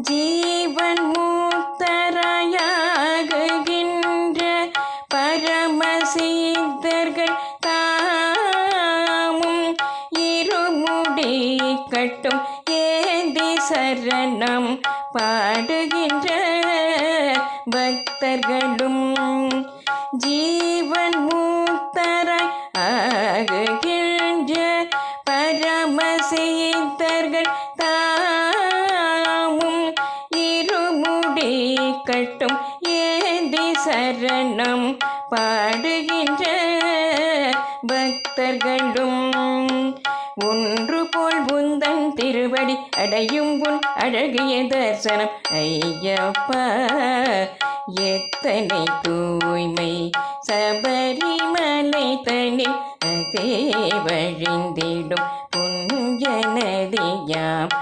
ஜீவன் முக்தராயாகுகின்ற பரமசித்தர்கள் தாமும் இருமுடி கட்டும் ஏந்தி சரணம் பாடுகின்ற பக்தர்களும் ஜீவன் முக்தராய் ஆகுகின்ற பரமசித்தர்கள் தாமும் இருமுடி கட்டும் ஏந்தி சரணம் பாடுகின்ற பக்தர்களும் ஒன்று போல் உந்தன் திருவடி அடையும் உன் அழகிய தரிசனம் ஐயப்பா எத்தனை தூய்மை சபரிமலை தனில் அதே வழிந்திடும் புஞ்ச நதியாம்